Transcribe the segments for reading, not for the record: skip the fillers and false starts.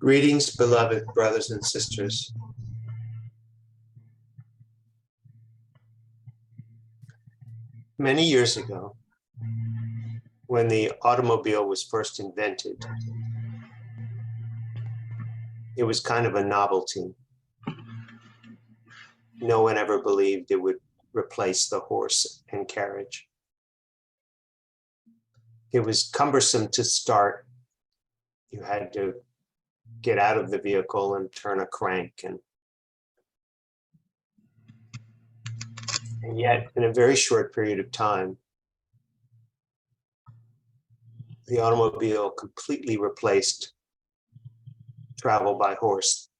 Greetings, beloved brothers and sisters. Many years ago, when the automobile was first invented, it was kind of a novelty. No one ever believed it would replace the horse and carriage. It was cumbersome to start. You had to get out of the vehicle and turn a crank. And yet, in a very short period of time, the automobile completely replaced travel by horse.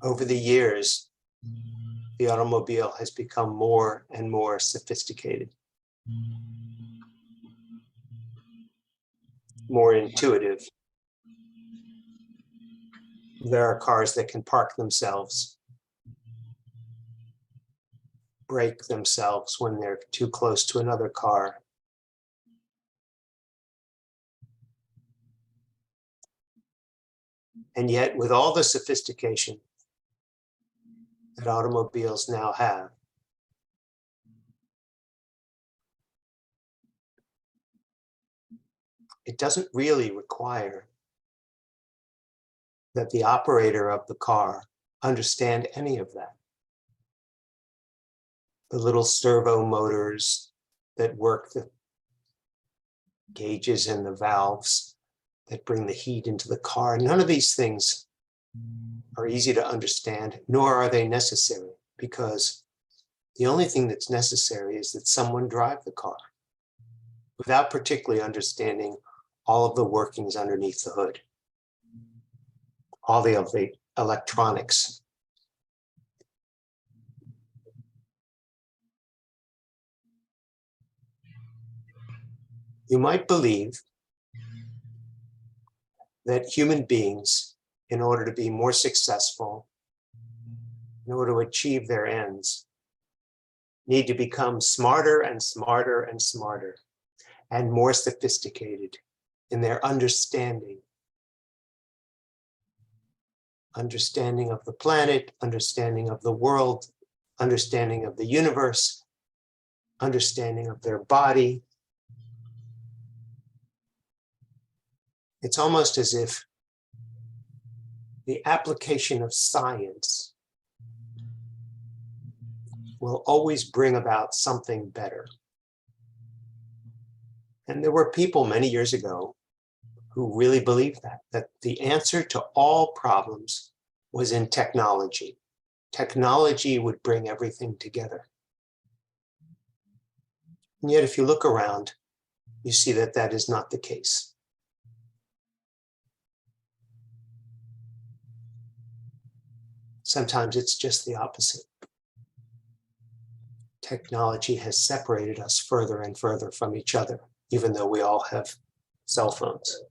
Over the years, the automobile has become more and more sophisticated, more intuitive. There are cars that can park themselves, brake themselves when they're too close to another car. And yet, with all the sophistication that automobiles now have, it doesn't really require that the operator of the car understand any of that. The little servo motors that work the gauges and the valves that bring the heat into the car, none of these things are easy to understand, nor are they necessary, because the only thing that's necessary is that someone drive the car without particularly understanding all of the workings underneath the hood, all the electronics. You might believe that human beings, in order to be more successful, in order to achieve their ends, need to become smarter and smarter and smarter and more sophisticated in their understanding of the planet, understanding of the world, understanding of the universe, understanding of their body. It's almost as if the application of science will always bring about something better. And there were people many years ago who really believed that the answer to all problems was in technology. Technology would bring everything together. And yet, if you look around, you see that that is not the case. Sometimes it's just the opposite. Technology has separated us further and further from each other, even though we all have cell phones.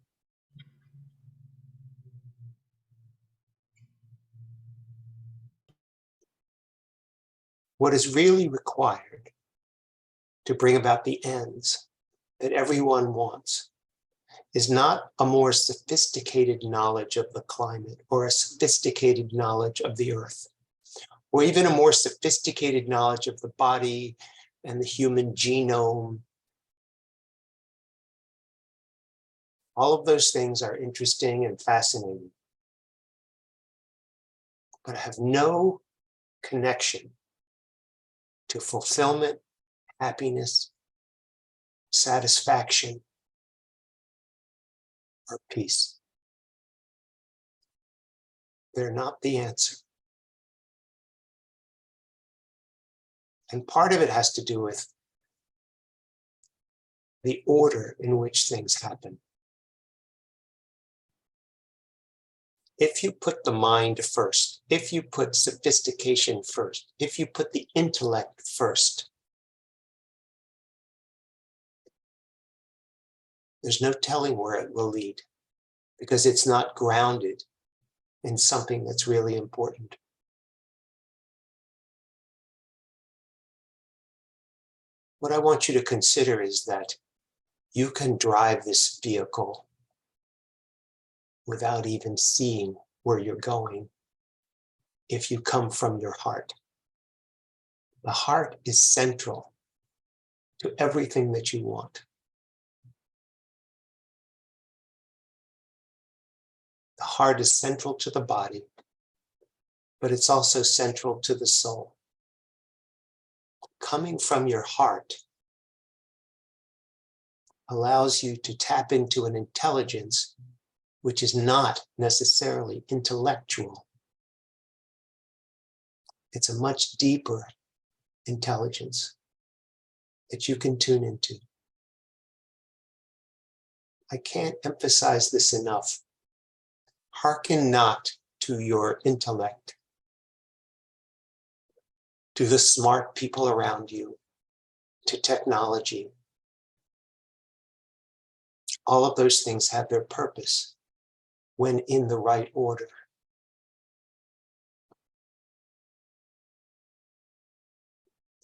What is really required to bring about the ends that everyone wants is not a more sophisticated knowledge of the climate or a sophisticated knowledge of the earth, or even a more sophisticated knowledge of the body and the human genome. All of those things are interesting and fascinating, but have no connection to fulfillment, happiness, satisfaction, or peace. They're not the answer. And part of it has to do with the order in which things happen. If you put the mind first, if you put sophistication first, if you put the intellect first, there's no telling where it will lead, because it's not grounded in something that's really important. What I want you to consider is that you can drive this vehicle without even seeing where you're going if you come from your heart. The heart is central to everything that you want. The heart is central to the body, but it's also central to the soul. Coming from your heart allows you to tap into an intelligence which is not necessarily intellectual. It's a much deeper intelligence that you can tune into. I can't emphasize this enough. Hearken not to your intellect, to the smart people around you, to technology. All of those things have their purpose when in the right order.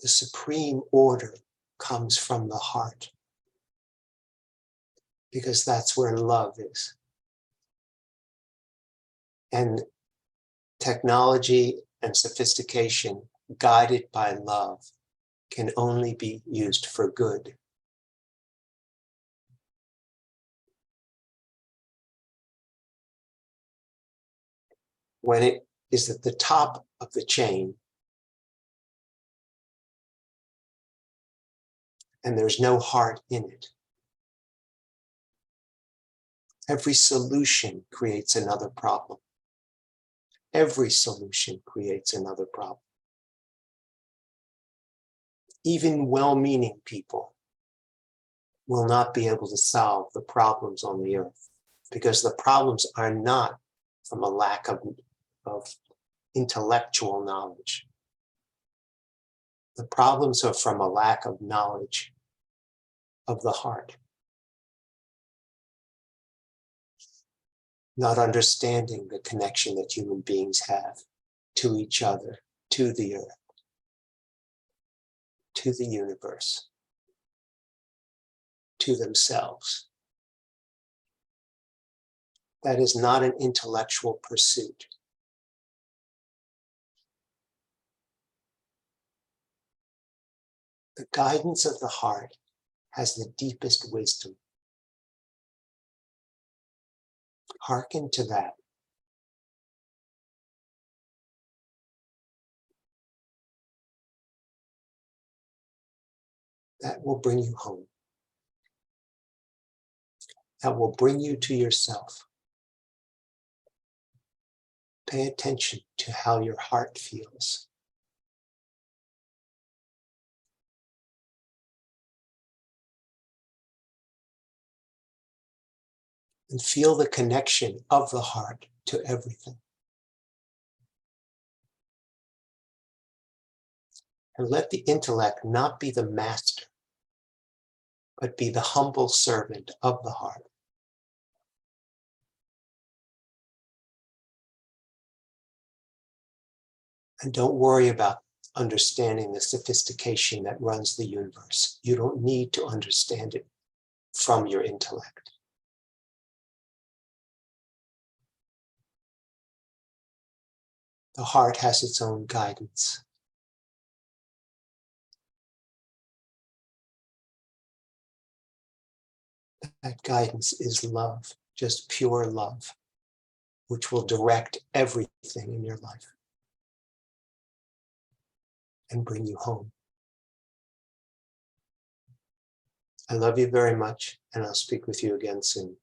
The supreme order comes from the heart, because that's where love is. And technology and sophistication, guided by love, can only be used for good. When it is at the top of the chain, and there's no heart in it, every solution creates another problem. Every solution creates another problem. Even well-meaning people will not be able to solve the problems on the earth, because the problems are not from a lack of intellectual knowledge. The problems are from a lack of knowledge of the heart. Not understanding the connection that human beings have to each other, to the earth, to the universe, to themselves. That is not an intellectual pursuit. The guidance of the heart has the deepest wisdom. Hearken to that. That will bring you home. That will bring you to yourself. Pay attention to how your heart feels. And feel the connection of the heart to everything. And let the intellect not be the master, but be the humble servant of the heart. And don't worry about understanding the sophistication that runs the universe. You don't need to understand it from your intellect. The heart has its own guidance. That guidance is love, just pure love, which will direct everything in your life and bring you home. I love you very much, and I'll speak with you again soon.